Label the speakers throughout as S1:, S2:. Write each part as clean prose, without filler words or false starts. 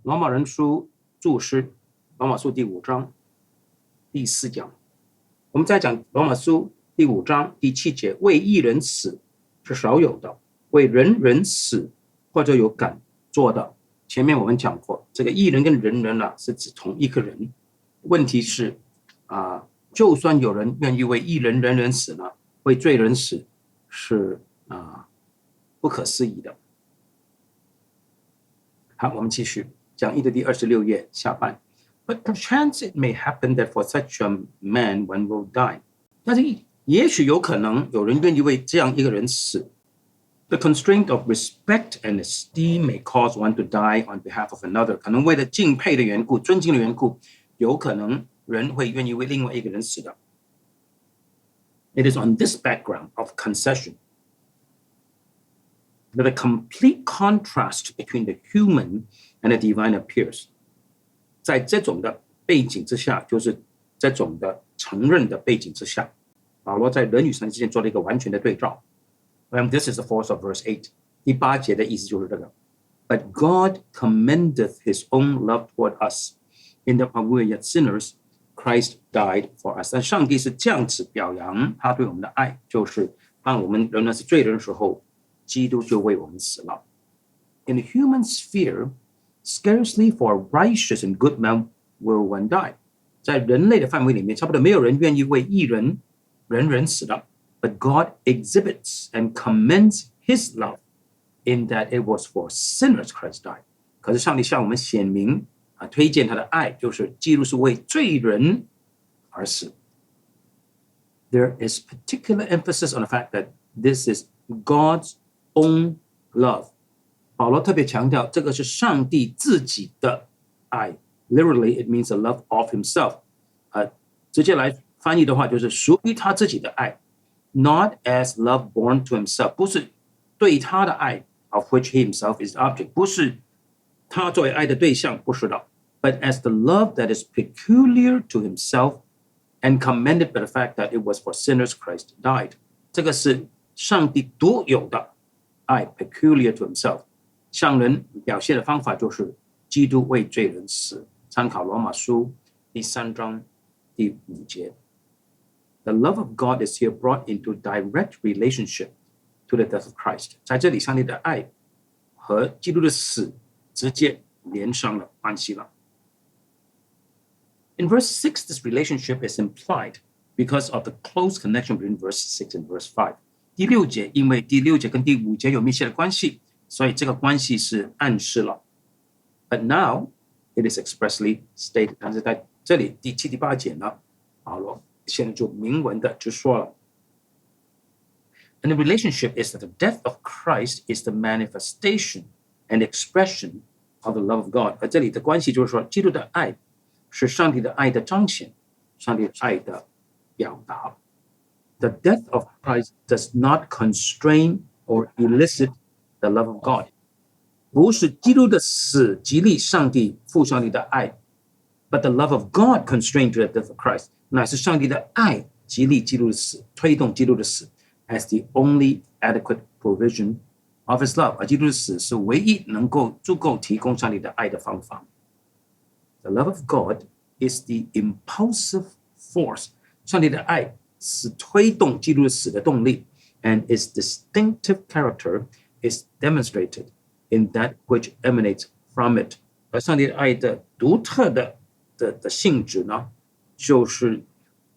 S1: 羅馬人書注釋，羅馬書第5章第4講。我們再講羅馬書第5章第7節，為義人死是少有的，為人人死或者有敢做的。前面我們講過，這個義人跟人人是指同一個人。問題是就算有人願意為義人人人死呢，為罪人死是不可思議的。好，我們繼續講義的第26頁下半。But perchance it may happen that for such a man one will die. 但是也許有可能有人願意為這樣一個人死。The constraint of respect and esteem may cause one to die on behalf of another. 可能為了敬佩的緣故、尊敬的緣故，有可能人會願意為另外一個人死的。It is on this background of concession that a complete contrast between the human and the divine appears. 在這種的背景之下，就是這種的承認的背景之下，保羅在人與神之間做了一個完全的對照。And this is the force of verse 8. 第8節的意思就是這個。But God commendeth his own love toward us, in that while we were yet sinners, Christ died for us. 但上帝是這樣子表揚他對我們的愛，就是當我們仍然是罪人的時候，基督就為我們死了。In the human sphere, scarcely for a righteous and good man will one die. 在人類的範圍裡面，差不多沒有人願意為義人人人死的。But God exhibits and commends his love in that it was for sinners Christ died. 可是上帝向我們顯明推薦他的愛，就是基督是為罪人而死。There is particular emphasis on the fact that this is God's own love. 保羅特別強調，這個是上帝自己的愛。Literally, it means the love of himself. 直接來翻譯的話，就是屬於他自己的愛。Not as love born to himself. 不是對他的愛 of which he himself is the object. 不是他作為愛的對象，不是的。But as the love that is peculiar to himself and commended by the fact that it was for sinners Christ died. 這個是上帝獨有的愛 peculiar to himself. 向人表現的方法就是基督為罪人死。參考羅馬書第3章第5節。The love of God is here brought into direct relationship to the death of Christ. 在這裡，上帝的愛和基督的死直接連上了關係了。In verse 6, this relationship is implied because of the close connection between verse 6 and verse 5. 第6節，因為第6節跟第5節有密切的關係，所以這個關係是暗示了。But now it is expressly stated. 但是在這裡第7、第8節呢，保羅現在就明文的就說了。And the relationship is that the death of Christ is the manifestation and expression of the love of God. 而這裡的關係就是說，基督的愛是上帝的愛的彰顯，上帝的愛的表達。The death of Christ does not constrain or elicit the love of God. 不是基督的死激勵上帝父上帝的愛 but the love of God constrained to the death of Christ. 乃是上帝的愛激勵基督的死，推動基督的死 as the only adequate provision of his love. 而基督的死是唯一能夠足夠提供上帝的愛的方法。The love of God is the impulsive force. 上帝的愛是推動基督的死的動力 and its distinctive character is demonstrated in that which emanates from it. 而上帝的愛的獨特的性質呢，就是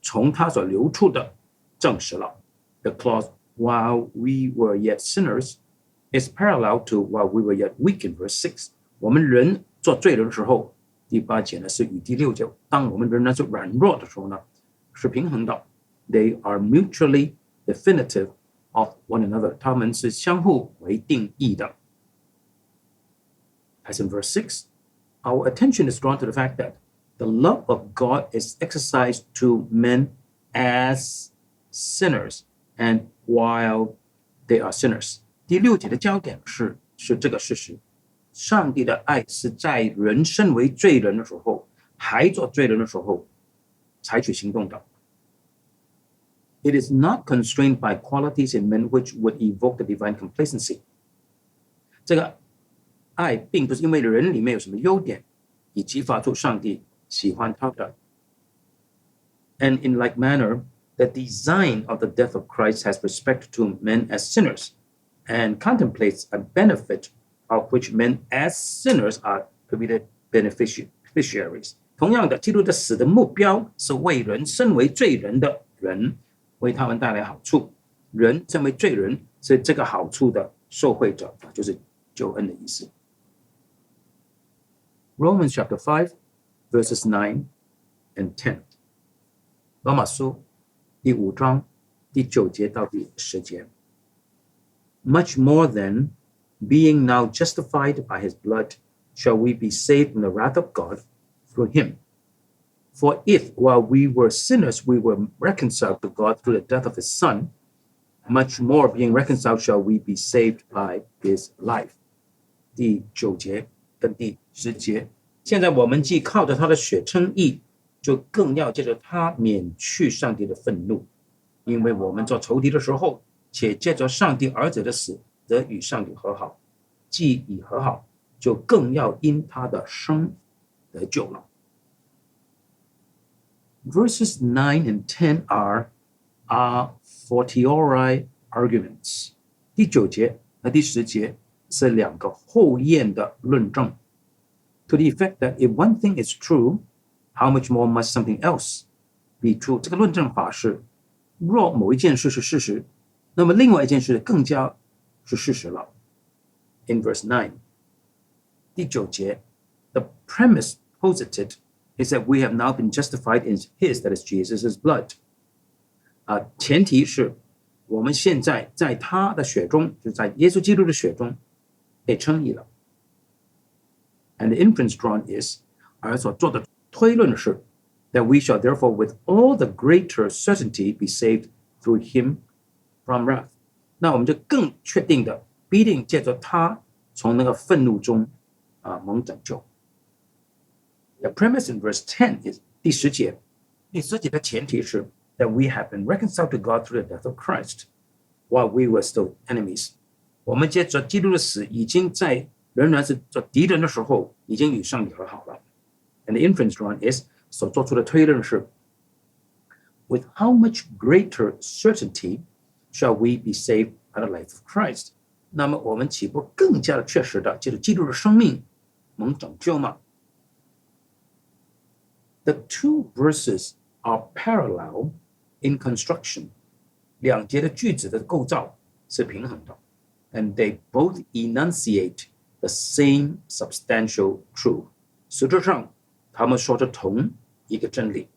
S1: 從它所流出的證實了。The clause, while we were yet sinners, is parallel to while we were yet weak in verse 6. 我們人做罪人的時候，第8節呢是與第6節，當我們仍然是軟弱的時候呢，是平衡的。They are mutually definitive of one another. 他們是相互為定義的。As in verse 6, our attention is drawn to the fact that the love of God is exercised to men as sinners and while they are sinners. 第6節的焦點是這個事實，上帝的愛是在人身為罪人的時候，還做罪人的時候採取行動的。It is not constrained by qualities in men which would evoke the divine complacency. 這個愛並不是因為人裡面有什麼優點，以激發出上帝喜歡他的。And in like manner, the design of the death of Christ has respect to men as sinners and contemplates a benefit of which men as sinners are to be the beneficiaries. 同樣的，基督的死的目標是為人身為罪人的人為他們帶來好處。人身為罪人是這個好處的受惠者，就是救恩的意思。Romans chapter 5, verses 9 and 10. 羅馬書第5章第9節到第10節。Much more than, being now justified by his blood, shall we be saved from the wrath of God through him. For if, while we were sinners, we were reconciled to God through the death of his Son, much more being reconciled shall we be saved by his life. 第9節跟第10節。現在我們既靠着他的血稱義，就更要借着他免去上帝的憤怒，因為我們做仇敵的時候，且借着上帝兒子的死，得與上帝和好。既已和好，就更要因他的生得救了。Verses 9 and 10 are a fortiori arguments. 第9節和第10節是兩個後驗的論證。To the effect that if one thing is true, how much more must something else be true? 這個論證法是，若某一件事是事實，那麼另外一件事更加是事實了。In verse 9, 第9節 the premise posited is that we have now been justified in his, that is Jesus' blood. 前提是我們現在在他的血中，就是在耶穌基督的血中被稱義了。And the inference drawn is, 而所做的推論是 that we shall therefore with all the greater certainty be saved through him from wrath. 那我們就更確定的必定借着他從那個憤怒中蒙拯救。The premise in verse 10 is 第10節，第10節的前提是 that we have been reconciled to God through the death of Christ while we were still enemies. 我們借着基督的死，已經在仍然是做敵人的时候，已经與上帝和好了。And the inference drawn is 所做出的推論是 with how much greater certainty shall we be saved by the life of Christ? 那麼我們豈不更加的確實的借着基督的生命蒙拯救嗎？ The two verses are parallel in construction. 兩節的句子的構造是平衡的 and they both enunciate the same substantial truth. 實質上他們說着同一個真理。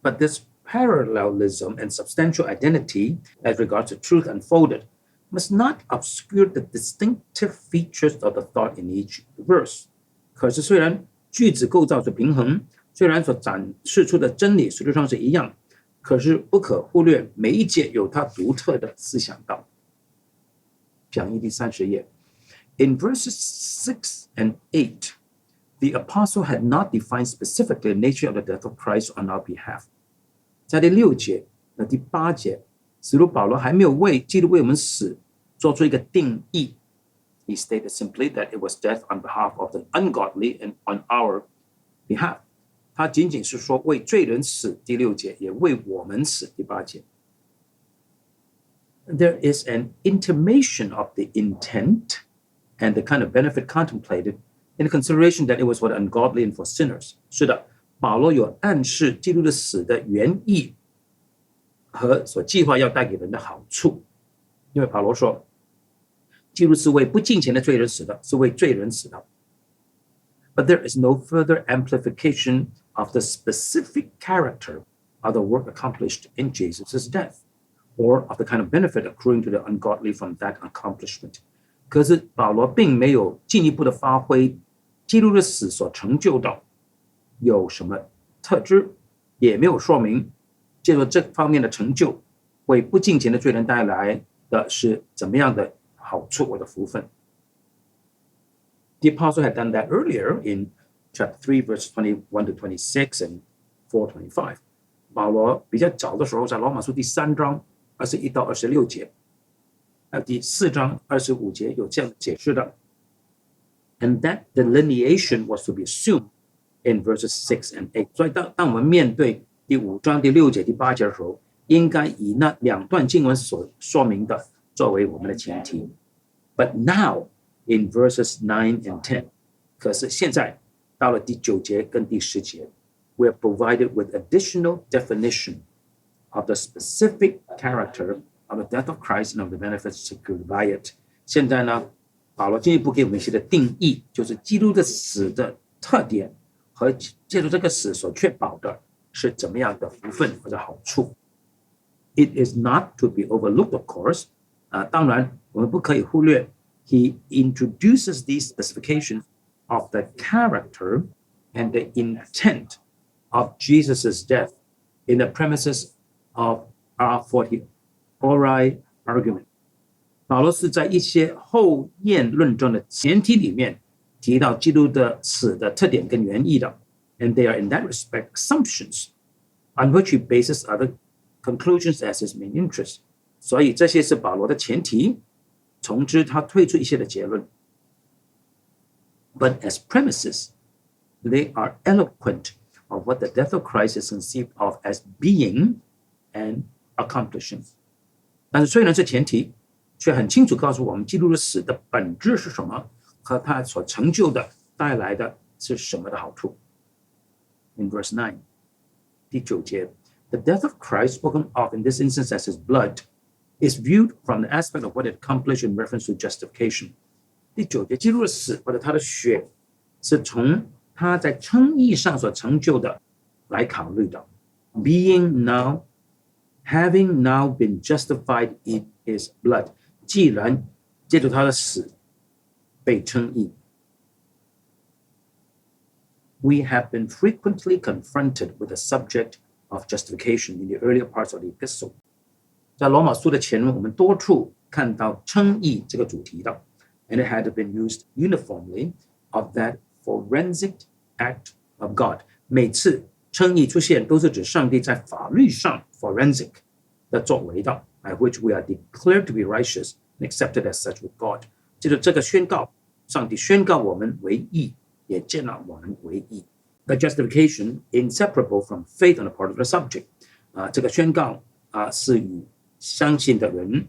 S1: But this parallelism and substantial identity as regards to truth unfolded must not obscure the distinctive features of the thought in each verse. 可是虽然句子構造是平衡，虽然所展示出的真理實質上是一樣，可是不可忽略每一節有它獨特的思想道。講義第30頁。In verses 6 and 8, the apostle had not defined specifically the nature of the death of Christ on our behalf. 在第6節和第8節，使徒保羅還沒有為基督為我們死做出一個定義。He stated simply that it was death on behalf of the ungodly and on our behalf. 他僅僅是說為罪人死，第6節，也為我們死，第8節。There is an intimation of the intent and the kind of benefit contemplated in the consideration that it was for the ungodly and for sinners. 是的，保羅有暗示基督的死的原意和所計劃要帶給人的好處。因為保羅說，基督是為不敬虔的罪人死的，是為罪人死的。But there is no further amplification of the specific character of the work accomplished in Jesus' death, or of the kind of benefit accruing to the ungodly from that accomplishment. 可是保羅並沒有進一步的發揮基督的死所成就的有什麼特質，也沒有說明借着這方面的成就為不敬虔的罪人帶來的是怎麼樣的好處或者福分。The apostle had done that earlier in chapter 3, verse 21 to 26 and 4:25. 保羅比較早的時候，在羅馬書第3章21到26節，還有第4章25節有這樣解釋的。And that delineation was to be assumed in verses 6 and 8. 所以当我们面对第5章第6節、第8節的时候，应该以那2段经文所說明的作為我們的前提。But now in verses 9 and 10， 可是現在到了第9節跟第10節 we are provided with additional definition of the specific character of the death of Christ and of the benefits secured by it。 現在呢，保羅進一步給我們一些的定義，就是基督的死的特點和借助這個死所確保的是怎麼樣的福分或者好處。It is not to be overlooked, of course。當然我們不可以忽略。He introduces these specifications of the character and the intent of Jesus' death in the premises of our fortiori argument。 保羅是在一些後驗論證的前提裡面提到基督的死的特點跟原意的 and they are in that respect assumptions on which he bases other conclusions as his main interest。 所以這些是保羅的前提，從之他推出一些的結論。But as premises, they are eloquent of what the death of Christ is conceived of as being and accomplishing。 但是虽然是前提，卻很清楚告訴我們基督的死的本質是什麼，和他所成就的帶來的是什麼的好處。In verse 9， 第9節 The death of Christ spoken of in this instance as his blood is viewed from the aspect of what it accomplished in reference to justification。 第9節基督的死或者他的血是從他在稱義上所成就的來考慮的。 Having now been justified in his blood， 既然借助他的死被稱義。 We have been frequently confronted with the subject of justification in the earlier parts of the epistle。 在羅馬書的前文，我們多處看到稱義這個主題的 and it had been used uniformly of that forensic act of God。 每次稱義出現都是指上帝在法律上 forensic 的作為的 by which we are declared to be righteous and accepted as such with God。 就是這個宣告，上帝宣告我們為義，也接納我們為義。 The justification inseparable from faith on the part of the subject。 這個宣告是與相信的人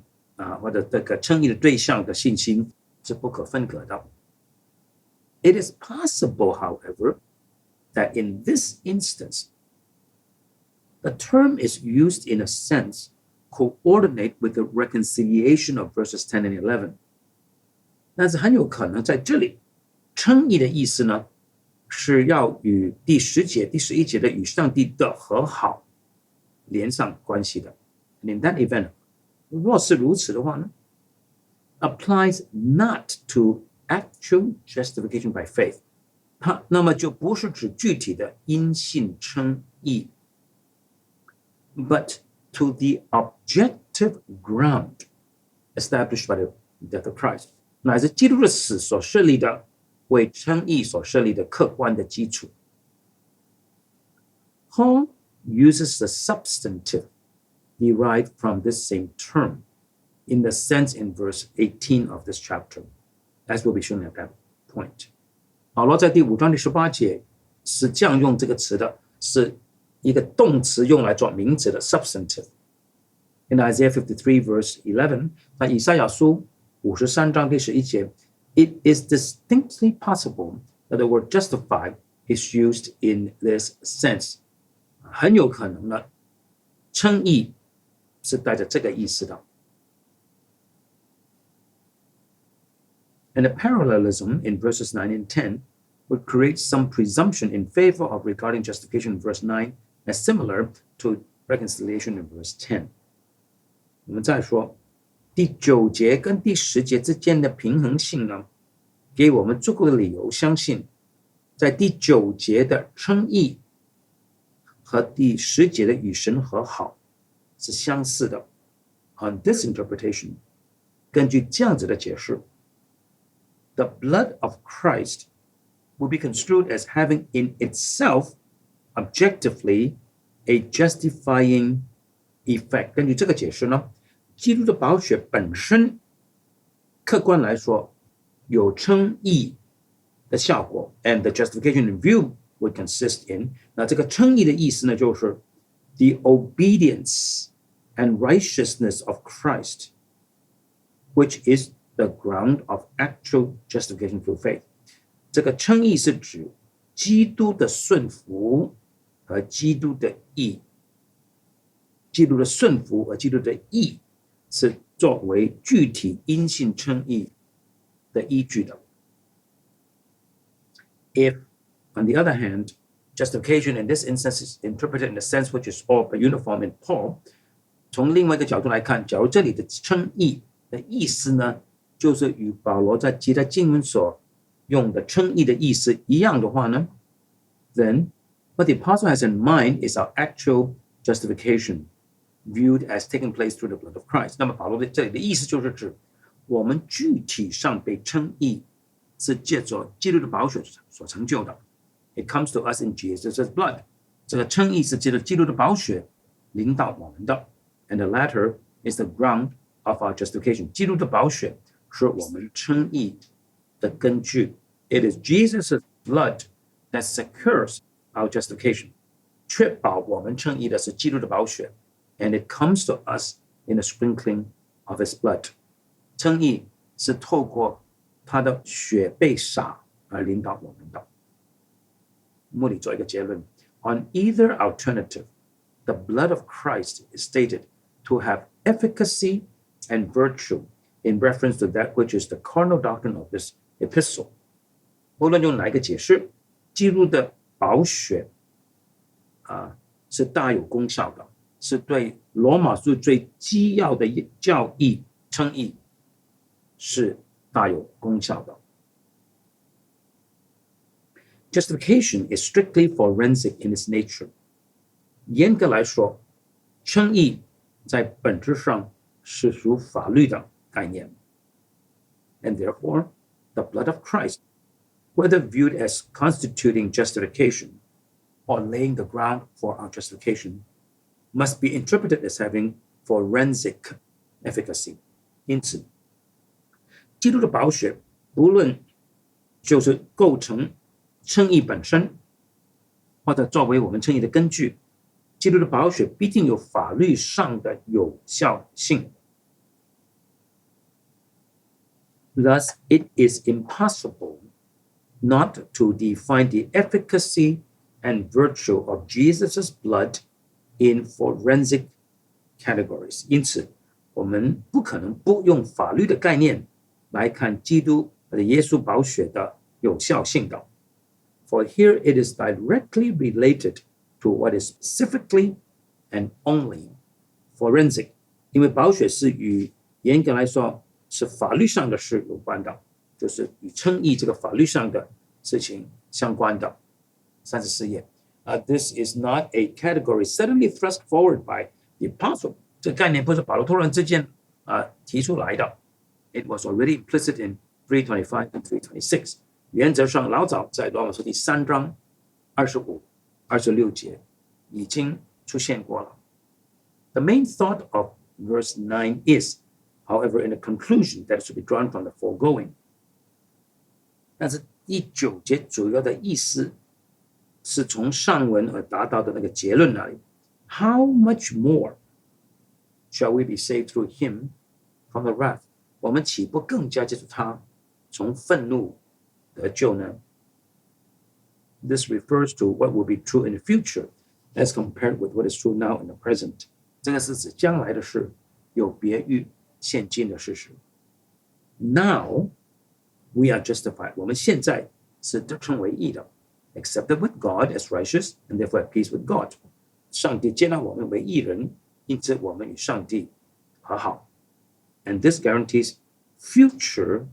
S1: 或者這個稱義的對象的信心是不可分割的。 It is possible, however, that in this instance, the term is used in a sense coordinate with the reconciliation of verses 10 and 11。 但是很有可能在這裡稱義的意思呢，是要與第10節、第11節的與上帝的和好連上關係的。And in that event， 若是如此的話呢 applies not to actual justification by faith， 它那麼就不是指具體的因信稱義 but to the objective ground established by the death of Christ， 乃是基督的死所設立的為稱義所設立的客觀的基礎。 Paul uses the substantive derived from this same term in the sense in verse 18 of this chapter, as will be shown at that point。 保羅在第5章第18節是這樣用這個詞的，是一個動詞用來做名詞的 substantive。 In Isaiah 53 verse 11， 在以賽亞書53章第11節 it is distinctly possible that the word justified is used in this sense。 很有可能呢，稱義是帶着這個意思的。 And the parallelism in verses 9 and 10 would create some presumption in favor of regarding justification in verse 9 as similar to reconciliation in verse 10。 我們再說第9節跟第10節之間的平衡性呢，給我們足夠的理由相信，在第9節的稱義和第10節的與神和好是相似的。 On this interpretation， 根據這樣子的解釋， the blood of Christ will be construed as having in itself objectively a justifying effect。 根據這個解釋呢，基督的寶血本身客觀來說有稱義的效果。And the justification in view would consist in 那这个称義的意思呢，就是 the obedience and righteousness of Christ, which is the ground of actual justification through faith. 這個稱義是指基督的順服和基督的義，基督的順服和基督的義是作為具體因信稱義的依據的。If, on the other hand, justification in this instance is interpreted in a sense which is all but uniform in Paul, 從另外一個角度來看，假如這裡的稱義的意思呢，就是與保羅在其他經文所用的稱義的意思一樣的話呢， then what the apostle has in mind is our actual justification, viewed as taking place through the blood of Christ. 那麼保羅的這裡的意思就是指我們具體上被稱義是借着基督的寶血所成就的。It comes to us in Jesus' blood. 這個稱義是借着基督的寶血臨到我們的。And the latter is the ground of our justification. 基督的寶血是我們稱義的根據。It is Jesus' blood that secures our justification. 確保我們稱義的是基督的寶血。And it comes to us in the sprinkling of his blood. 稱義是透過他的血被灑而臨到我們的。目的做一個結論。On either alternative, the blood of Christ is stated to have efficacy and virtue in reference to that which is the cardinal doctrine of this epistle. 無論用哪一個解釋，基督的寶血是大有功效的，是對羅馬書最基要的教義稱義是大有功效的。Justification is strictly forensic in its nature. 嚴格來說，稱義在本質上是屬法律的概念。And therefore, the blood of Christ, whether viewed as constituting justification or laying the ground for our justification, must be interpreted as having forensic efficacy. 因此，基督的寶血不論就是構成稱義本身，或者作為我們稱義的根據，基督的寶血必定有法律上的有效性。Thus, it is impossible not to define the efficacy and virtue of Jesus' blood in forensic categories. 因此，我們不可能不用法律的概念來看基督或者耶穌寶血的有效性的。For here it is directly related to what is specifically and only forensic. 因為寶血是與嚴格來說是法律上的事有關的，就是與稱義這個法律上的事情相關的。34頁。This is not a category suddenly thrust forward by the apostle. 這個概念不是保羅突然之間提出來的。It was already implicit in 325 and 326. 原則上，老早在羅馬書第3章25、26節已經出現過了。The main thought of verse 9 is, however, in a conclusion that is to be drawn from the foregoing. 但是第9節主要的意思是從上文而達到的那個結論那裡。How much more shall we be saved through him from the wrath? 我們豈不更加借助他從憤怒得救呢？ This refers to what will be true in the future as compared with what is true now in the present. 這個是指將來的事，有別於現今的事實。Now we are justified. 我們現在是得稱為義的。Accepted with God as righteous and therefore at peace with God. 上帝接納我們為義人，因此我們與上帝和好。And this guarantees future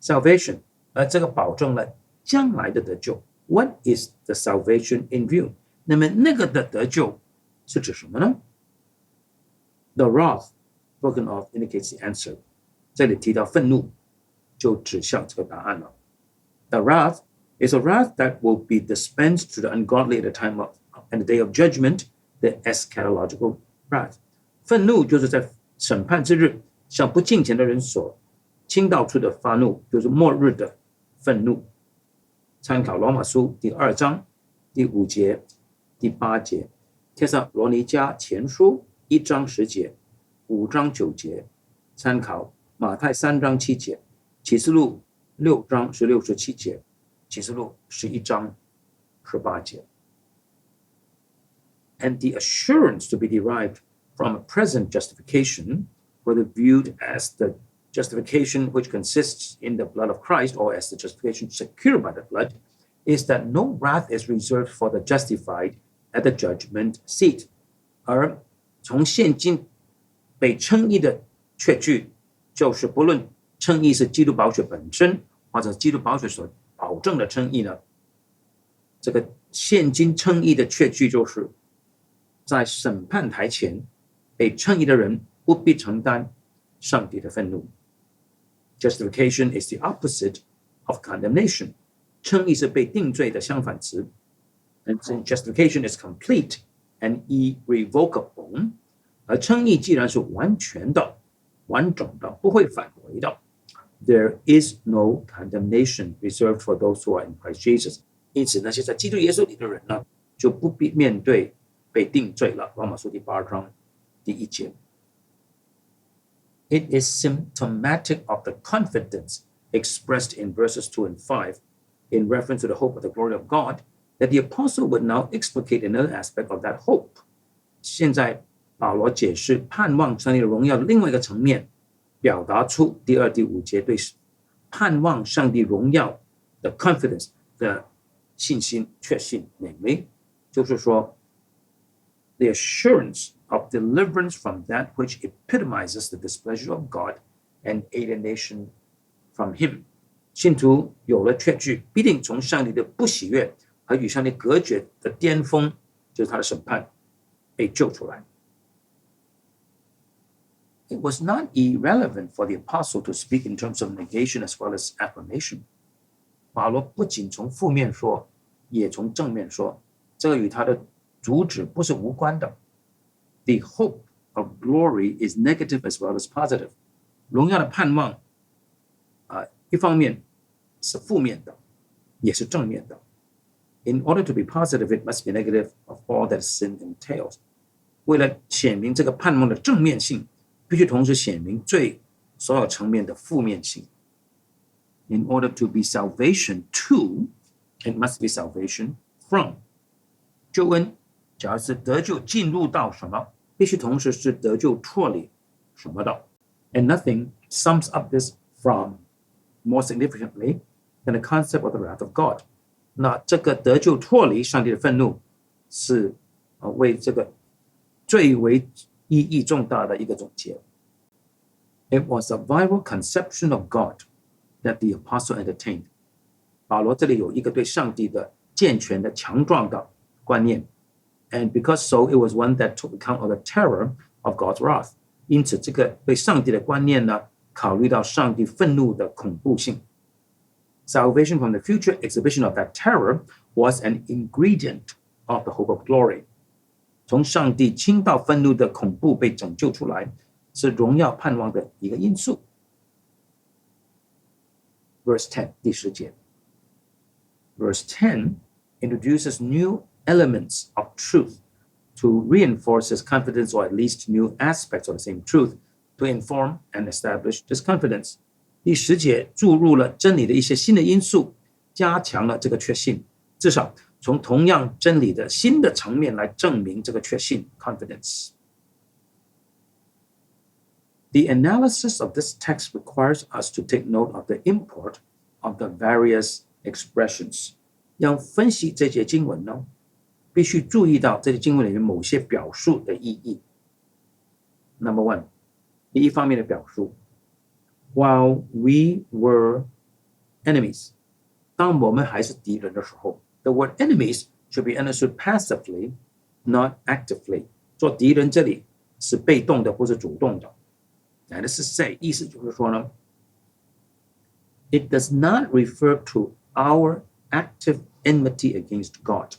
S1: salvation. 而這個保證了將來的得救。What is the salvation in view? 那麼那個的得救是指什麼呢？ The wrath spoken of indicates the answer. 這裡提到憤怒，就指向這個答案了。The wrath is a wrath that will be dispensed to the ungodly at the time of and the day of judgment, the eschatological wrath. 憤怒就是在審判之日向不敬虔的人所傾倒出的發怒，就是末日的憤怒。參考羅馬書第2章第5節、第8節，帖撒羅尼迦前書1章10節、5章9節，參考馬太3章7節、啟示錄6章16、17節、啟示錄11章18節。And the assurance to be derived from a present justification, whether viewed as the justification which consists in the blood of Christ or as the justification secured by the blood, is that no wrath is reserved for the justified at the judgment seat. 而從現今被稱義的確據，就是不論稱義是基督寶血本身，或者基督寶血所保證的稱義呢，這個現今稱義的確據就是在審判台前被稱義的人不必承擔上帝的憤怒。Justification is the opposite of condemnation. 稱義是被定罪的相反詞。And justification is complete and irrevocable. 而稱義既然是完全的、完整的，不會返回的， there is no condemnation reserved for those who are in Christ Jesus. 因此那些在基督耶穌裡的人呢，就不必面對被定罪了。羅馬書第8章第1節。It is symptomatic of the confidence expressed in verses 2 and 5 in reference to the hope of the glory of God that the apostle would now explicate another aspect of that hope. 現在保羅解釋盼望上帝的榮耀的另外一個層面，表達出第2、第5節對盼望上帝榮耀的 confidence 的信心確信，namely 就是說 the assurance of deliverance from that which epitomizes the displeasure of God and alienation from him. 信徒有了確據，必定從上帝的不喜悅和與上帝隔絕的巔峰，就是他的審判，被救出來。It was not irrelevant for the apostle to speak in terms of negation as well as affirmation. 保羅不僅從負面說，也從正面說，這個與他的主旨不是無關的。The hope of glory is negative as well as positive. 榮耀的盼望，一方面是負面的，也是正面的。In order to be positive, it must be negative of all that sin entails. 為了顯明這個盼望的正面性，必須同時顯明罪所有層面的負面性。In order to be salvation to, it must be salvation from. 救恩，假如是得救進入到什麼，必須同時是得救脫離什麼的。And nothing sums up this from more significantly than the concept of the wrath of God. 那這個得救脫離上帝的憤怒，是為這個最為意義重大的一個總結。It was a viral conception of God that the apostle entertained. 保羅這裡有一個對上帝的健全的、強壯的觀念。And because so, it was one that took account of the terror of God's wrath. 因此，這個對上帝的觀念呢，考慮到上帝憤怒的恐怖性。Salvation from the future exhibition of that terror was an ingredient of the hope of glory. 從上帝傾倒憤怒的恐怖被拯救出來，是榮耀盼望的一個因素。Verse 10, 第10節。Verse 10 introduces new elements of truth to reinforce his confidence, or at least new aspects of the same truth to inform and establish this confidence. 第10節注入了真理的一些新的因素，加強了這個確信，至少從同樣真理的新的層面來證明這個確信 confidence. The analysis of this text requires us to take note of the import of the various expressions. 要分析這節經文呢，必須注意到這些經文裡面某些表述的意義。Number one， 第一方面的表述 ，While we were enemies， 當我們還是敵人的時候 ，the word enemies should be understood passively, not actively。做敵人這裡是被動的，不是主動的。That is to say， 意思就是說呢 ，it does not refer to our active enmity against God。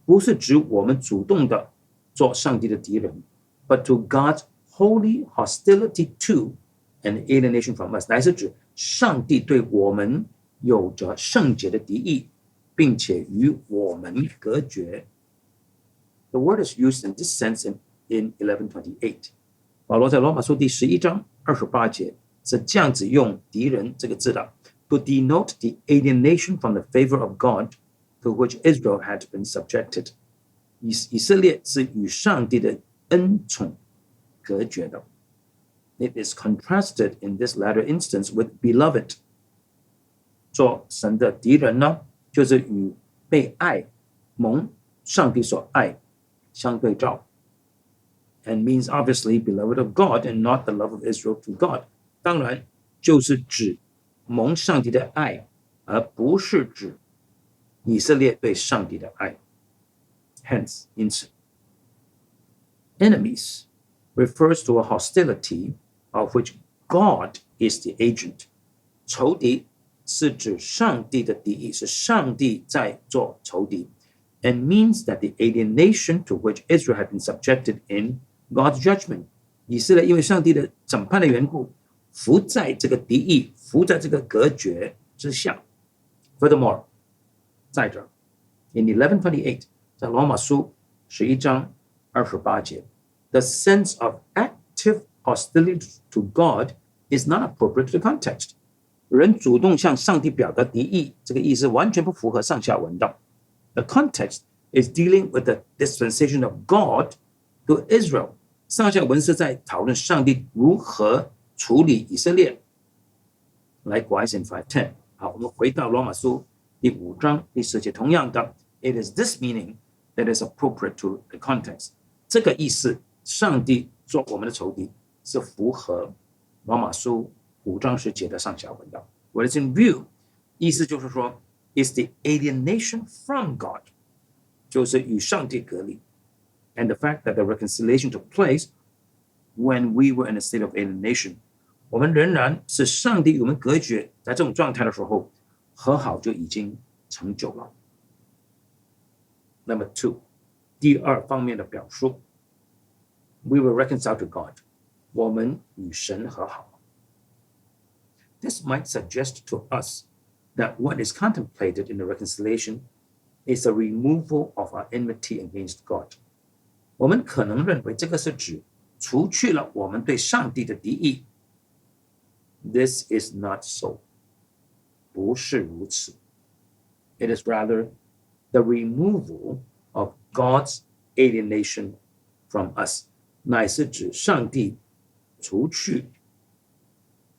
S1: 不是指我們主動的做上帝的敵人 ，but to God's holy hostility to and alienation from us， 乃是指上帝對我們有着聖潔的敵意並且與我們隔絕。The word is used in this sense in 11:28. 保羅在羅馬書第11章28節是這樣子用敵人這個字的 to denote the alienation from the favor of God to which Israel had been subjected. 以色列是與上帝的恩寵隔絕的。It is contrasted in this latter instance with beloved. 做神的敵人呢，就是與被愛、蒙上帝所愛相對照。And means obviously beloved of God and not the love of Israel to God. 當然就是指蒙上帝的愛，而不是指以色列对上帝的愛。Hence, 因此 enemies refers to a hostility of which God is the agent. 仇敵是指上帝的敌意，是上帝在做仇敌。And means that the alienation to which Israel had been subjected in God's judgment. 以色列因為上帝的審判的緣故，伏在這個敵意，伏在這個隔絕之下。Furthermore, 再者 in 11:28, 在羅馬書11章28節 the sense of active hostility to God is not appropriate to the context. 人主動向上帝表達敵意，這個意思完全不符合上下文的。The context is dealing with the dispensation of God to Israel. 上下文是在討論上帝如何處理以色列。Likewise in 5:10. 好，我們回到羅馬書第5章第10節，同樣的 it is this meaning that is appropriate to the context. 這個意思，上帝做我們的仇敵，是符合羅馬書5章10節的上下文的。What is in view? 意思就是說 is the alienation from God. 就是與上帝隔離。And the fact that the reconciliation took place when we were in a state of alienation. 我們仍然是上帝與我們隔絕，在這種狀態的時候，和好就已經成就了。Number 2, 第二方面的表述 we were reconciled to God. 我們與神和好。This might suggest to us that what is contemplated in the reconciliation is a removal of our enmity against God. 我們可能認為這個是指除去了我們對上帝的敵意。This is not so. 不是如此。It is rather the removal of God's alienation from us. 乃是指上帝除去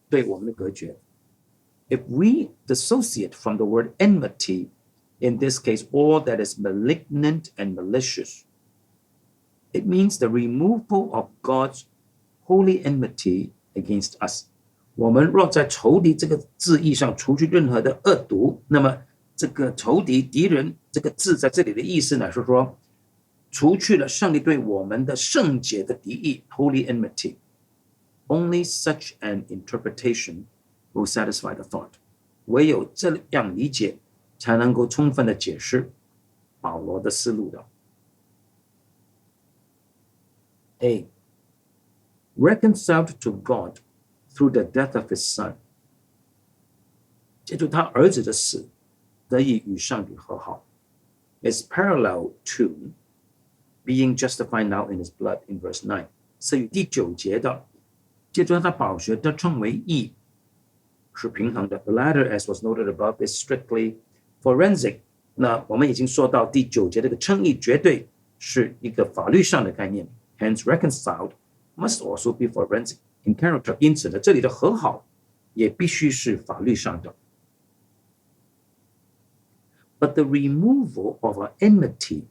S1: 對我們的隔絕。If we dissociate from the word enmity, in this case, all that is malignant and malicious, it means the removal of God's holy enmity against us. 我們若在仇敵這個字義上除去任何的惡毒，那麼這個仇敵敵人這個字在這裡的意思呢，是說除去了上帝對我們的聖潔的敵意 holy enmity. Only such an interpretation will satisfy the thought. 唯有這樣理解才能夠充分的解釋保羅的思路的。A. Reconciled to God through the death of his son. 借助他兒子的死，得以與上帝和好。Is parallel to being justified now in his blood in verse 9. 是與第9節的借助他寶血得稱為義是平衡的。The latter, as was noted above, is strictly forensic. 那我們已經說到第9節這個稱義絕對是一個法律上的概念。Hence, reconciled must also be forensic in character. 因此呢，這裡的和好也必須是法律上的。But the removal of our enmity,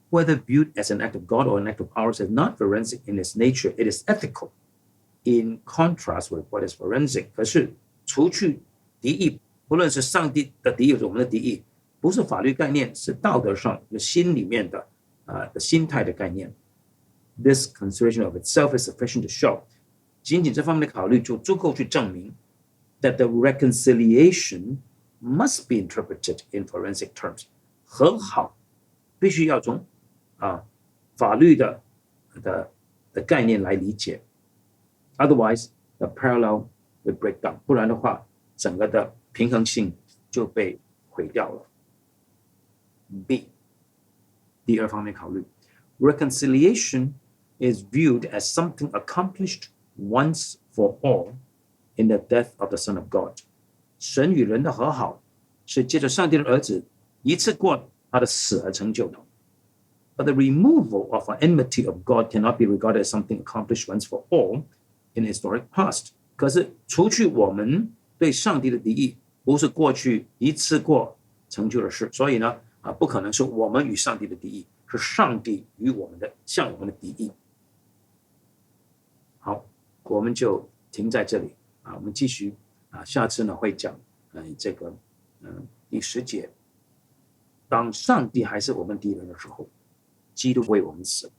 S1: whether viewed as an act of God or an act of ours, is not forensic in its nature. It is ethical, in contrast with what is forensic. 可是除去敵意，不論是上帝的敵意或者我們的敵意，不是法律概念，是道德上心裡面的心態的概念。This consideration of itself is sufficient to show. 僅僅這方面的考慮就足夠去證明 that the reconciliation must be interpreted in forensic terms. 和好必須要從法律的概念來理解。Otherwise, the parallel will break down. 不然的話，整個的平衡性就被毀掉了。B， 第二方面考虑 reconciliation is viewed as something accomplished once for all in the death of the Son of God。 神與人的和好是借着上帝的兒子一次過他的死而成就的。But the removal of an enmity of God cannot be regarded as something accomplished once for all in the historic past。 可是除去我们对上帝的敌意，不是过去一次过成就的事，所以呢，不可能是我们与上帝的敌意，是上帝与我们的向我们的敌意。好，我们就停在这里我们继续下次呢会講這個第10節，當上帝還是我們敵人的時候，基督為我們死。